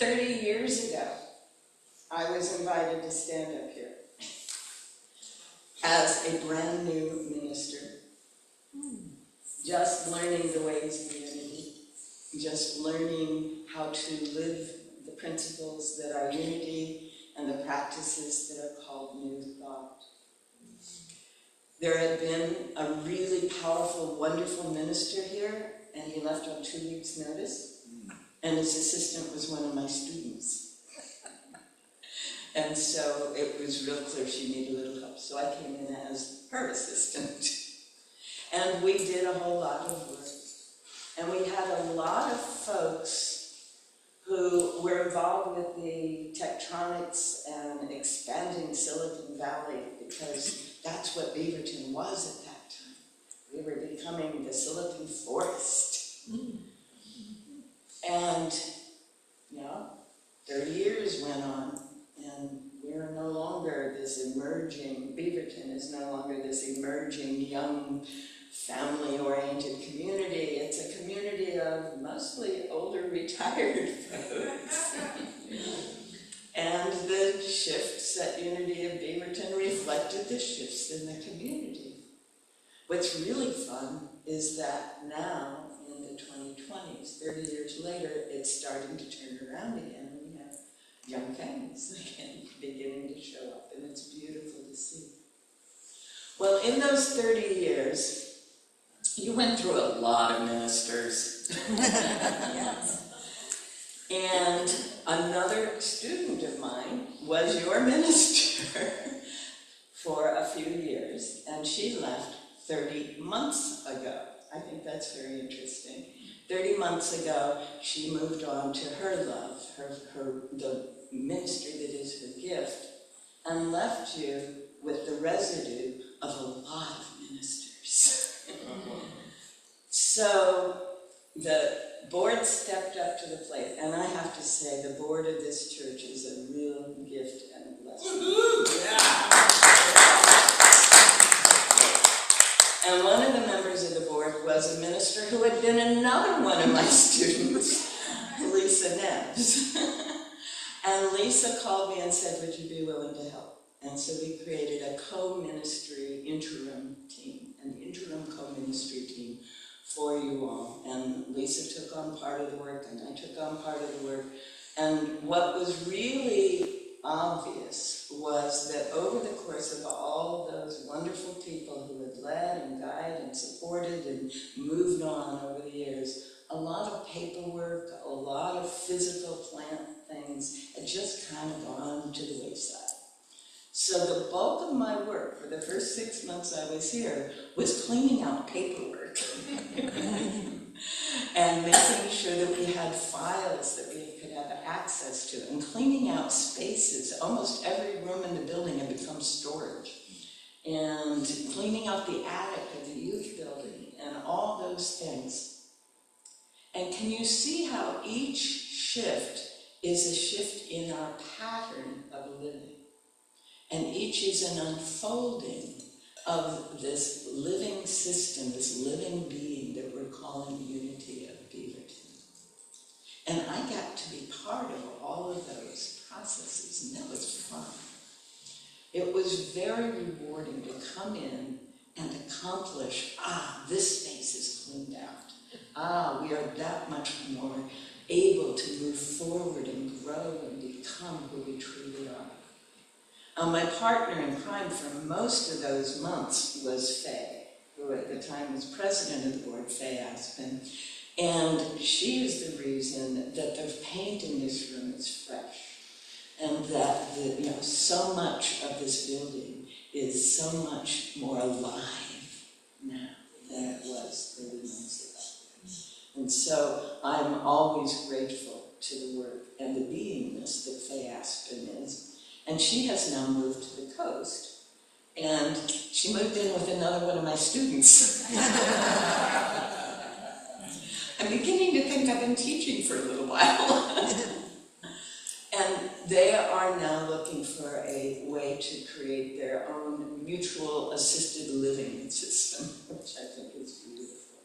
30 years ago, I was invited to stand up here as a brand new minister, just learning the ways of unity, just learning how to live the principles that are unity and the practices that are called New Thought. There had been a really powerful, wonderful minister here, and he left on 2 weeks' notice, and his assistant was one of my students. And so it was real clear she needed a little help, so I came in as her assistant. And we did a whole lot of work. And we had a lot of folks who were involved with the tectonics and expanding Silicon Valley, because that's what Beaverton was at that time. We were becoming the Silicon Forest. And, 30 years went on, and we're no longer this emerging, Beaverton is no longer this emerging, young, family-oriented community. It's a community of mostly older, retired folks. And the shifts at Unity of Beaverton reflected the shifts in the community. What's really fun is that now, in the 2020s, 30 years later, it's starting to turn around again. We have young families again beginning to show up, and it's beautiful to see. Well, in those 30 years, you went through a lot of ministers. Yes. And another student of mine was your minister for a few years, and she left 30 months ago. I think that's very interesting. 30 months ago, she moved on to her love, the ministry that is her gift, and left you with the residue of a lot of ministers. So the board stepped up to the plate, and I have to say, the board of this church is a real gift and a blessing. And one of the members of the board was a minister who had been another one of my students, Lisa Nebbs. And Lisa called me and said, would you be willing to help? And so we created a co-ministry interim team, an interim co-ministry team for you all. And Lisa took on part of the work, and I took on part of the work. And what was really obvious was that over the course of all those wonderful people who had led and guided and supported and moved on over the years, a lot of paperwork, a lot of physical plant things had just kind of gone to the wayside. So the bulk of my work for the first 6 months I was here was cleaning out paperwork and making sure that we had files that we could have access to, and cleaning out spaces. Almost every room in the building had become storage, and cleaning out the attic of the youth building and all those things. And can you see how each shift is a shift in our pattern of living? And each is an unfolding of this living system, this living being that we're calling Unity of Beaverton. And I got to be part of all of those processes, and that was fun. It was very rewarding to come in and accomplish, this space is cleaned out. We are that much more able to move forward and grow and become who we truly are. My partner in crime for most of those months was Faye, who at the time was president of the board, Faye Aspen. And she is the reason that the paint in this room is fresh, and that so much of this building is so much more alive now than it was 30 months ago. And so I'm always grateful to the work and the beingness that Faye Aspen is. And she has now moved to the coast, and she moved in with another one of my students. I'm beginning to think I've been teaching for a little while. And they are now looking for a way to create their own mutual assisted living system, which I think is beautiful.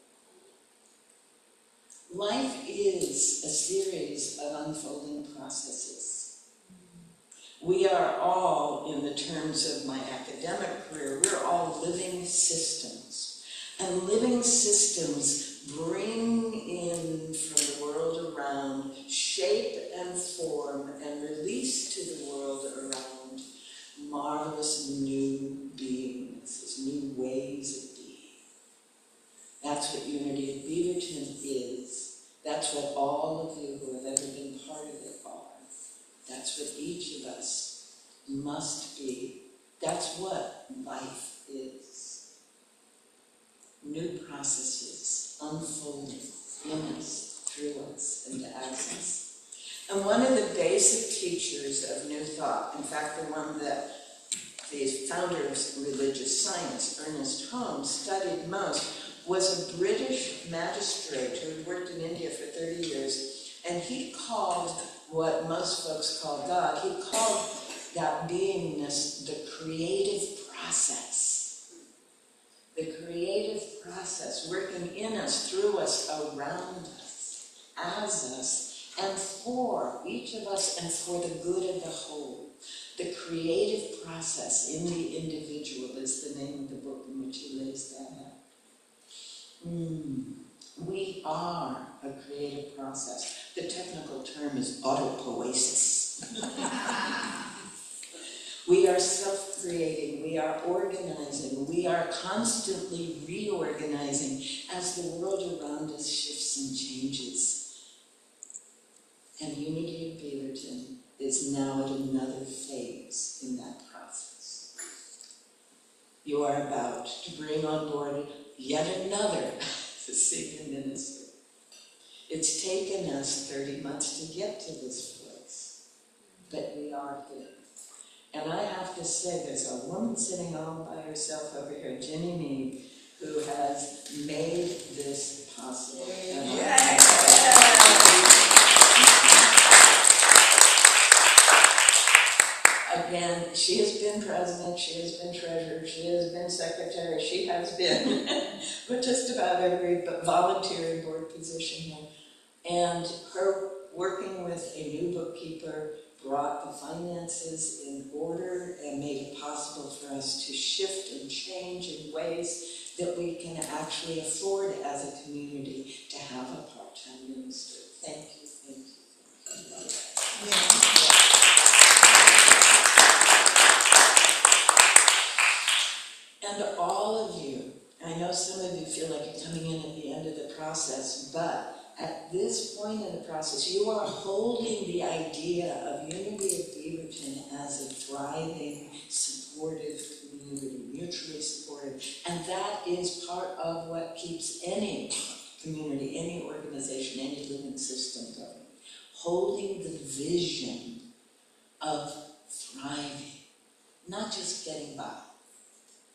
Life is is a series of unfolding processes. We are all, in the terms of my academic career, we're all living systems. And living systems bring in from the world around, shape and form, and release to the world around marvelous new beings, new ways of being. That's what Unity of Beaverton is. That's what all of you who have ever been part of it are. That's what each of us must be. That's what life is. New processes unfolding in us, through us, and as us. And one of the basic teachers of New Thought, in fact the one that the founder of religious science, Ernest Holmes, studied most, was a British magistrate who had worked in India for 30 years, and he called what most folks call God, he called that beingness the creative process. The creative process working in us, through us, around us, as us, and for each of us and for the good of the whole. The creative process in the individual is the name of the book in which he lays that out. We are a creative process. The technical term is autopoiesis. We are self-creating, we are organizing, we are constantly reorganizing as the world around us shifts and changes. And Unity of Beaverton is now at another phase in that process. You are about to bring on board yet another senior minister. It's taken us 30 months to get to this place, but we are here. And I have to say, there's a woman sitting all by herself over here, Jenny Mead, who has made this possible. Again, she has been president, she has been treasurer, she has been secretary, she has been but just about every volunteer and board position here. And her working with a new bookkeeper brought the finances in order and made it possible for us to shift and change in ways that we can actually afford as a community to have a part-time minister. Thank you, thank you, thank you. And all of you, I know some of you feel like you're coming in at the end of the process, but at this point in the process, you are holding the idea of Unity of Beaverton as a thriving, supportive community, mutually supportive. And that is part of what keeps any community, any organization, any living system going. Holding the vision of thriving, not just getting by.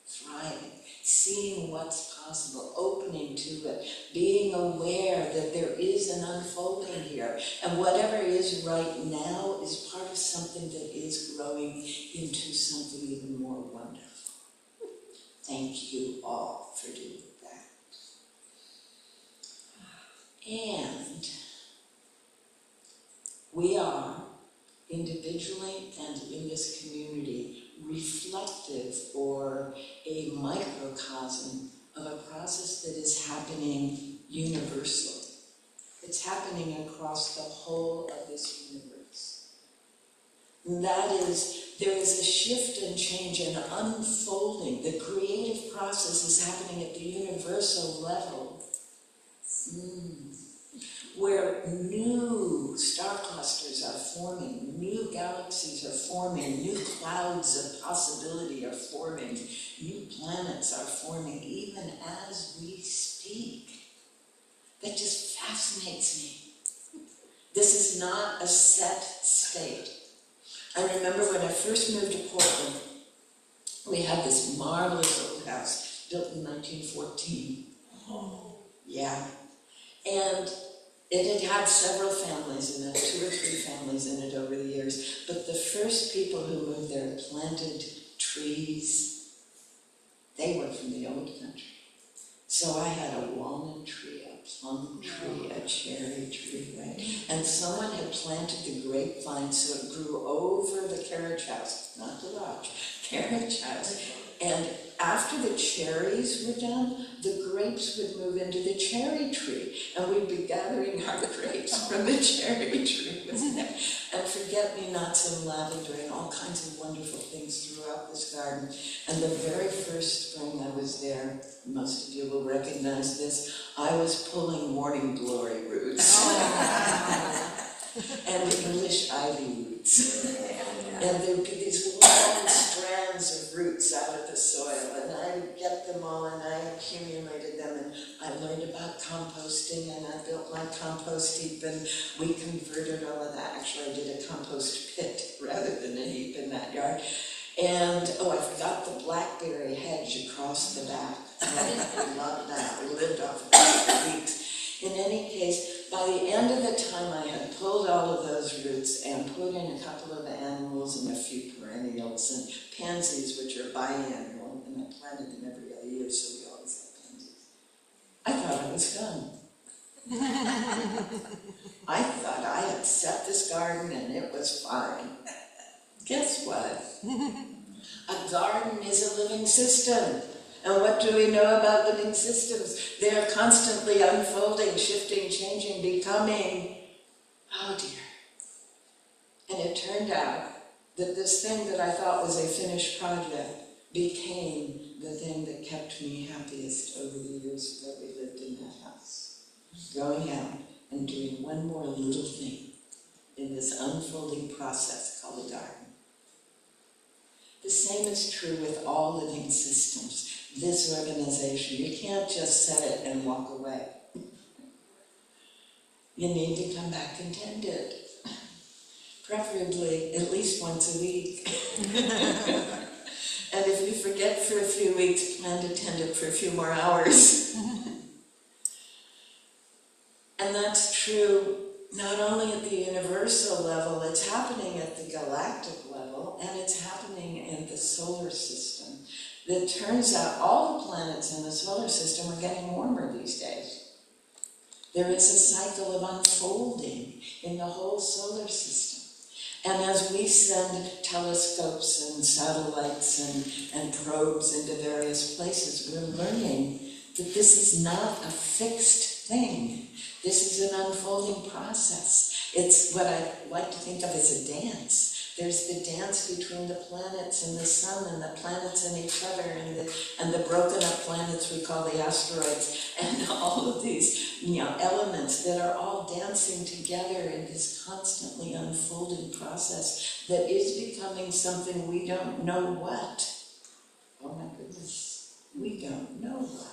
Thriving, seeing what's possible, opening to it, being aware that there is an unfolding here, and whatever is right now is part of something that is growing into something even more wonderful. Thank you all for doing that. And we are, individually and in this community, reflective or a microcosm of a process that is happening universally. It's happening across the whole of this universe. And that is, there is a shift and change and unfolding. The creative process is happening at the universal level. Where new star clusters are forming, new galaxies are forming, new clouds of possibility are forming, new planets are forming, even as we speak. That just fascinates me. This is not a set state. I remember when I first moved to Portland, we had this marvelous old house built in 1914. Yeah. And it had had several families in it, 2 or 3 families in it over the years. But the first people who moved there planted trees. They were from the old country. So I had a walnut tree up plum tree, a cherry tree, right? And someone had planted the grapevine so it grew over the carriage house, not the lodge, carriage house. And after the cherries were done, the grapes would move into the cherry tree, and we'd be gathering our grapes from the cherry tree. And forget-me-nots and lavender and all kinds of wonderful things throughout this garden. And the very first spring I was there, most of you will recognize this, I was pulling morning glory roots. And English ivy roots. And there would be these long strands of roots out of the soil, and I would get them all, and I accumulated them, and I learned about composting, and I built my compost heap, and we converted all of that. Actually, I did a compost pit rather than a heap in that yard. And, I forgot the blackberry hedge across the back. I loved that. We lived off of it for weeks. In any case, by the end of the time I had pulled all of those roots and put in a couple of animals and a few perennials and pansies, which are biannual, and I planted them every other year, so we always have pansies. I thought I was done. I thought I had set this garden and it was fine. Guess what? A garden is a living system. And what do we know about living systems? They are constantly unfolding, shifting, changing, becoming. Oh dear. And it turned out that this thing that I thought was a finished project became the thing that kept me happiest over the years that we lived in that house. Going out and doing one more little thing in this unfolding process called a garden. The same is true with all living systems. This organization, you can't just set it and walk away. You need to come back and tend it. Preferably at least once a week. And if you forget for a few weeks, plan to tend it for a few more hours. And that's true not only at the universal level, it's happening at the galactic level, and it's happening in the solar system. It turns out all the planets in the solar system are getting warmer these days. There is a cycle of unfolding in the whole solar system. And as we send telescopes and satellites and probes into various places, we're learning that this is not a fixed thing. This is an unfolding process. It's what I like to think of as a dance. There's the dance between the planets and the sun, and the planets and each other, and the broken up planets we call the asteroids, and all of these elements that are all dancing together in this constantly unfolding process that is becoming something we don't know what. Oh my goodness, we don't know what.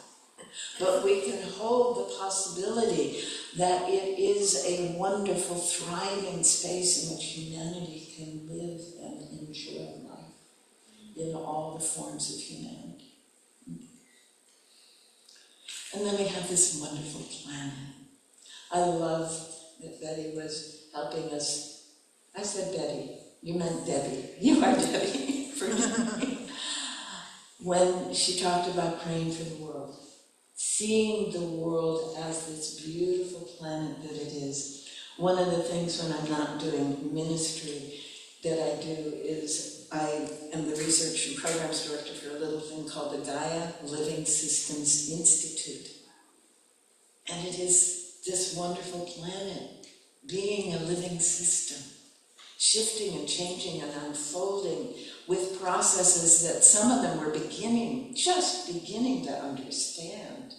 But we can hold the possibility that it is a wonderful, thriving space in which humanity can live and enjoy life in all the forms of humanity. And then we have this wonderful planet. I love that Betty was helping us. I said Betty, you meant Debbie. You are Debbie, forgive me. When she talked about praying for the world. Seeing the world as this beautiful planet that it is. One of the things when I'm not doing ministry that I do is I am the research and programs director for a little thing called the Gaia Living Systems Institute. And it is this wonderful planet being a living system, shifting and changing and unfolding with processes that some of them we're just beginning to understand,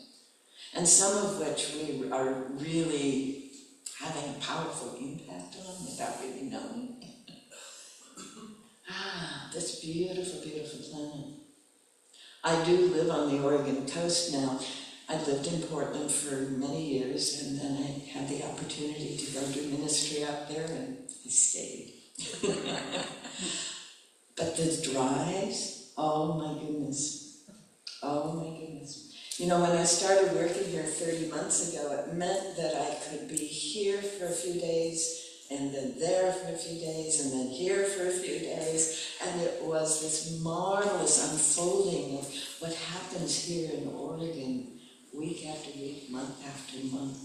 and some of which we are really having a powerful impact on without really knowing. This beautiful, beautiful planet. I do live on the Oregon coast now. I lived in Portland for many years, and then I had the opportunity to go do ministry out there, and I stayed. But the drives, oh my goodness. Oh my goodness. You know, when I started working here 30 months ago, it meant that I could be here for a few days, and then there for a few days, and then here for a few days, and it was this marvelous unfolding of what happens here in Oregon week after week, month after after month.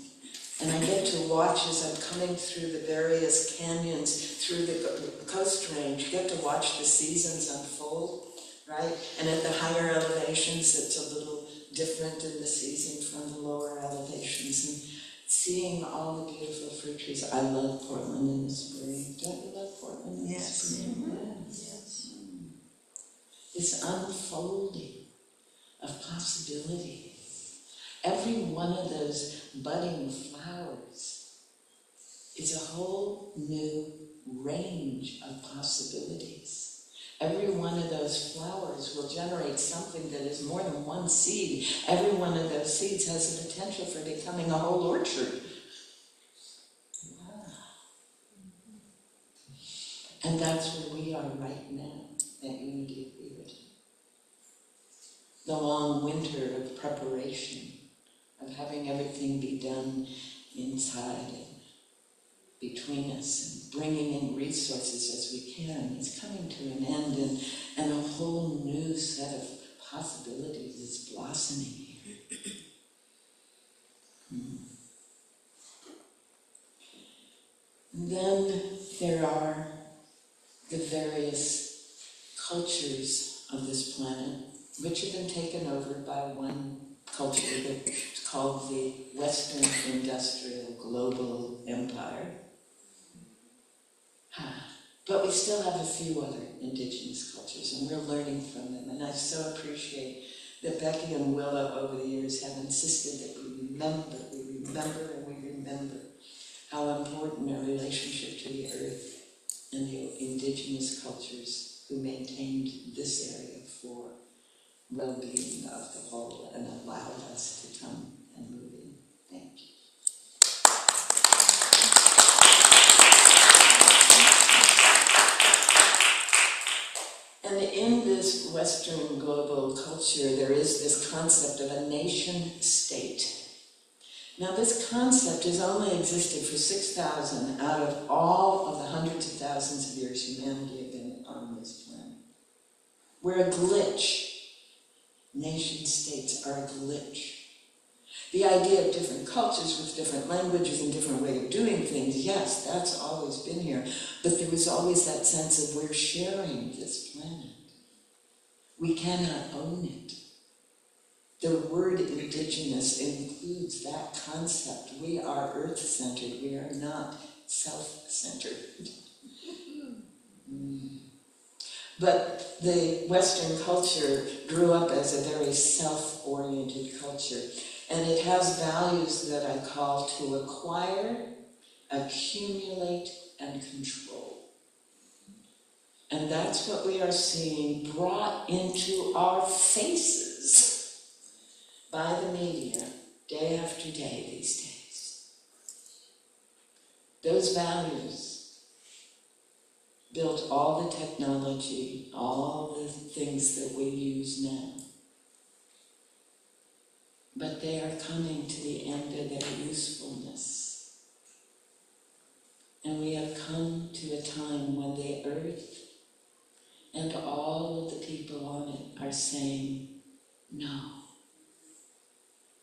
And I get to watch as I'm coming through the various canyons, through the coast range, get to watch the seasons unfold, right? And at the higher elevations, it's a little different in the season from the lower elevations. And seeing all the beautiful fruit trees. I love Portland in the spring. Don't you love Portland in the spring? Yes. This unfolding of possibility. Every one of those budding flowers is a whole new range of possibilities. Every one of those flowers will generate something that is more than one seed. Every one of those seeds has the potential for becoming a whole orchard. Wow. And that's where we are right now at Unity of Beaverton. The long winter of preparation, of having everything be done inside and between us, and bringing in resources as we can, is coming to an end, and a whole new set of possibilities is blossoming here. And then there are the various cultures of this planet, which have been taken over by one culture that's called the Western Industrial Global Empire. But we still have a few other indigenous cultures, and we're learning from them. And I so appreciate that Becky and Willa over the years have insisted that we remember, and we remember how important our relationship to the earth and the indigenous cultures who maintained this area for well-being of the whole and allowed us to come and move in. Thank you. And in this Western global culture, there is this concept of a nation-state. Now, this concept has only existed for 6,000 out of all of the hundreds of thousands of years humanity have been on this planet. We're a glitch. Nation-states are a glitch. The idea of different cultures with different languages and different way of doing things, yes, that's always been here. But there was always that sense of we're sharing this planet. We cannot own it. The word indigenous includes that concept. We are earth-centered. We are not self-centered. But the Western culture grew up as a very self-oriented culture. And it has values that I call to acquire, accumulate, and control. And that's what we are seeing brought into our faces by the media day after day these days. Those values built all the technology, all the things that we use now. But they are coming to the end of their usefulness. And we have come to a time when the earth and all of the people on it are saying, no.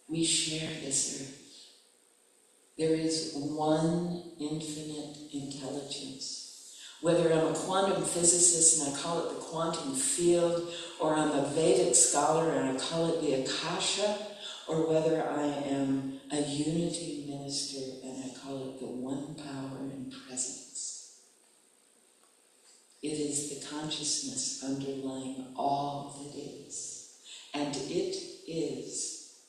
We share this earth. There is one infinite intelligence. Whether I'm a quantum physicist and I call it the quantum field, or I'm a Vedic scholar and I call it the Akasha, or whether I am a unity minister and I call it the one power and presence. It is the consciousness underlying all that is. And it is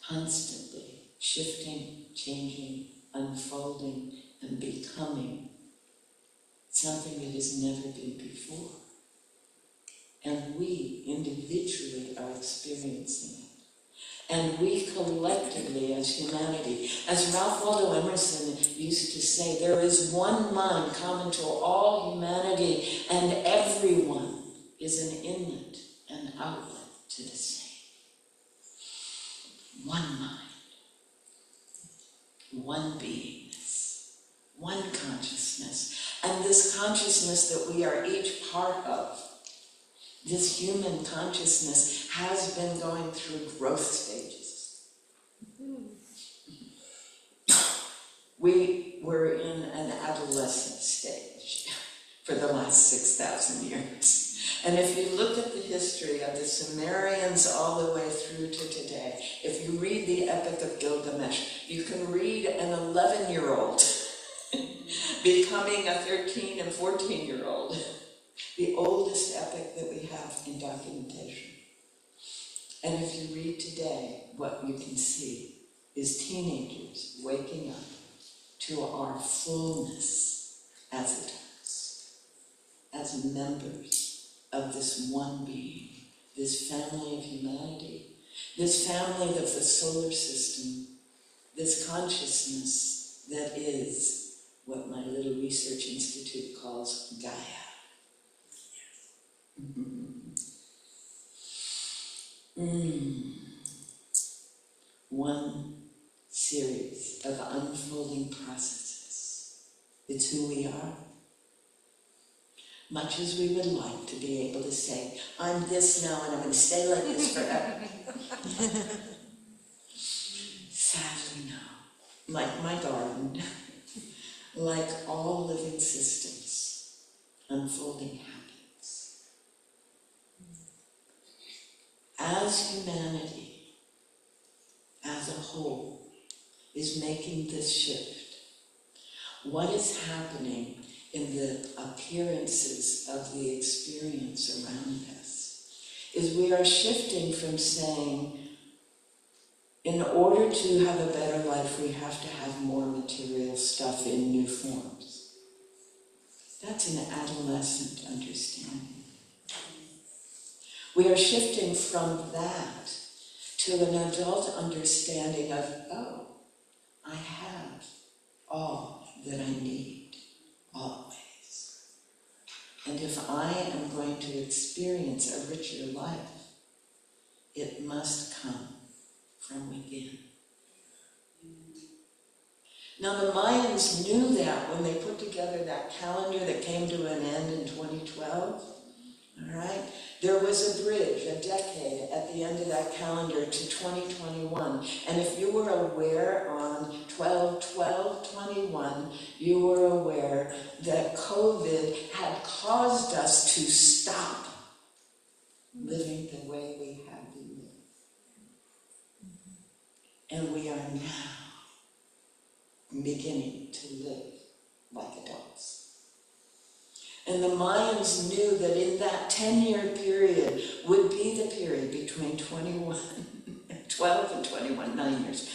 constantly shifting, changing, unfolding, and becoming something that has never been before. And we individually are experiencing it. And we collectively as humanity, as Ralph Waldo Emerson used to say, there is one mind common to all humanity, and everyone is an inlet and outlet to the same. One mind, one beingness, one consciousness. And this consciousness that we are each part of, this human consciousness, has been going through growth stages. 6,000 years. And if you look at the history of the Sumerians all the way through to today, if you read the Epic of Gilgamesh, you can read an 11-year-old becoming a 13 and 14-year-old. The oldest epic that we have in documentation. And if you read today, what you can see is teenagers waking up to our fullness as adults, as members of this one being, this family of humanity, this family of the solar system, this consciousness that is what my little research institute calls Gaia. One series of unfolding processes. It's who we are. Much as we would like to be able to say, I'm this now and I'm going to stay like this forever. Sadly no. Like my garden, like all living systems, unfolding happens. As humanity, as a whole, is making this shift, what is happening in the appearances of the experience around us is we are shifting from saying, in order to have a better life, we have to have more material stuff in new forms. That's an adolescent understanding. We are shifting from that to an adult understanding of, oh, I have all that I need, always. And if I am going to experience a richer life, it must come from within. Now the Mayans knew that when they put together that calendar that came to an end in 2012, all right? There was a bridge, a decade, at the end of that calendar to 2021. And if you were aware on 12/12/21, you were aware that COVID had caused us to stop living the way we had been living. And we are now beginning to live like adults. And the Mayans knew that in that 10-year period would be the period between 12 and 21, 9 years,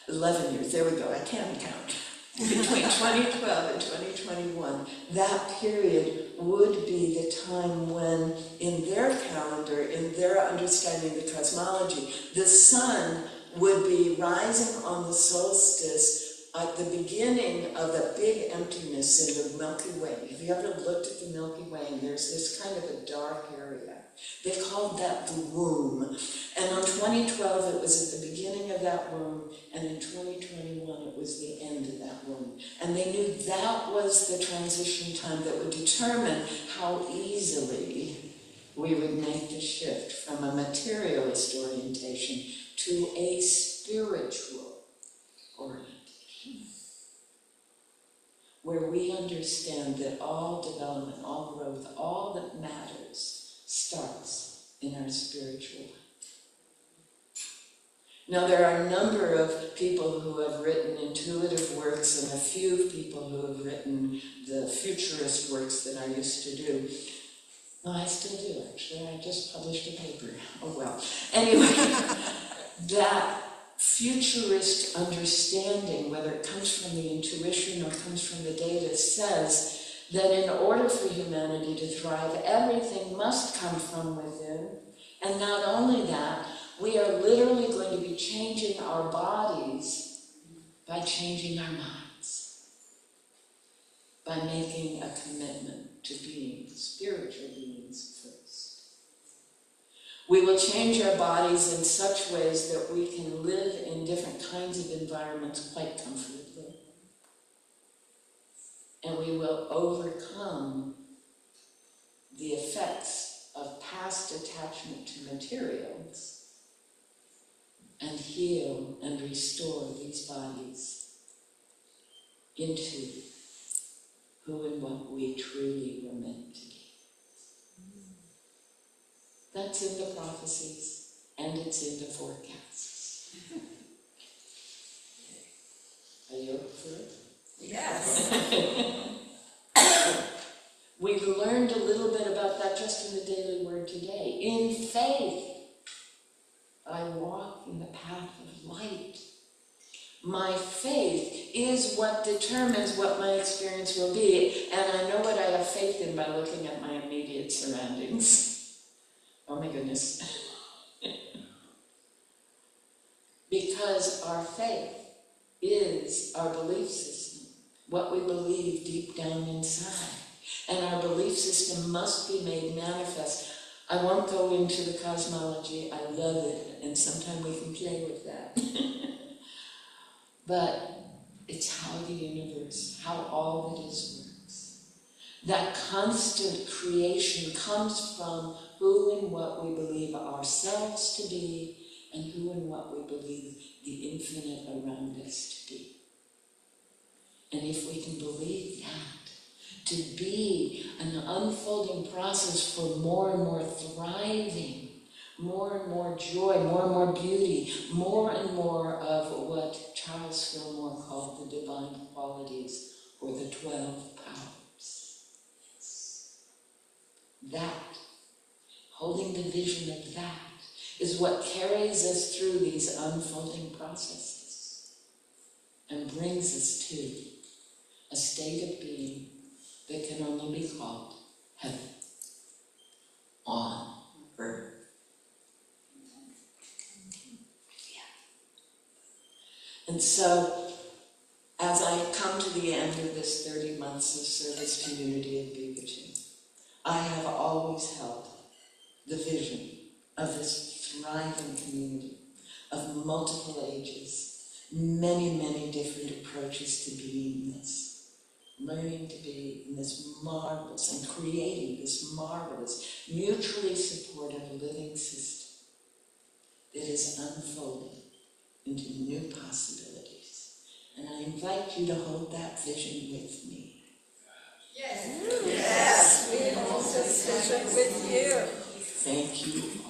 11 years, there we go, I can't count. Between 2012 and 2021, that period would be the time when, in their calendar, in their understanding of the cosmology, the sun would be rising on the solstice at the beginning of a big emptiness in the Milky Way. Have you ever looked at the Milky Way and there's this kind of a dark area? They called that the womb. And on 2012 it was at the beginning of that womb, and in 2021 it was the end of that womb. And they knew that was the transition time that would determine how easily we would make the shift from a materialist orientation to a spiritual orientation, where we understand that all development, all growth, all that matters starts in our spiritual life. Now, there are a number of people who have written intuitive works and a few people who have written the futurist works that I used to do. Well, I still do, actually. I just published a paper. Oh, well. Anyway, that futurist understanding, whether it comes from the intuition or comes from the data, says that in order for humanity to thrive, everything must come from within. And not only that, we are literally going to be changing our bodies by changing our minds, by making a commitment to being spiritual beings first. We will change our bodies in such ways that we can live in different kinds of environments quite comfortably. And we will overcome the effects of past attachment to materials and heal and restore these bodies into who and what we truly were meant to be. that's in the prophecies, and it's in the forecasts. Are you up for it? Yes. We've learned a little bit about that just in the daily word today. In faith, I walk in the path of light. My faith is what determines what my experience will be, and I know what I have faith in by looking at my immediate surroundings. Oh my goodness. Because our faith is our belief system, what we believe deep down inside. And our belief system must be made manifest. I won't go into the cosmology, I love it, and sometimes we can play with that. But it's how the universe, how all that is works. That constant creation comes from who and what we believe ourselves to be, and who and what we believe the infinite around us to be. And if we can believe that, to be an unfolding process for more and more thriving, more and more joy, more and more beauty, more and more of what Charles Fillmore called the divine qualities, or the 12 powers. That, holding the vision of that, is what carries us through these unfolding processes and brings us to a state of being that can only be called heaven on earth. And so, as I come to the end of this 30 months of service to Unity of Beaverton, I have always held the vision of this thriving community of multiple ages, many, many different approaches to beingness, learning to be in this marvelous and creating this marvelous, mutually supportive living system that is unfolding into new possibilities. And I invite you to hold that vision with me. Yes. Yes. We hold this vision with you. Thank you.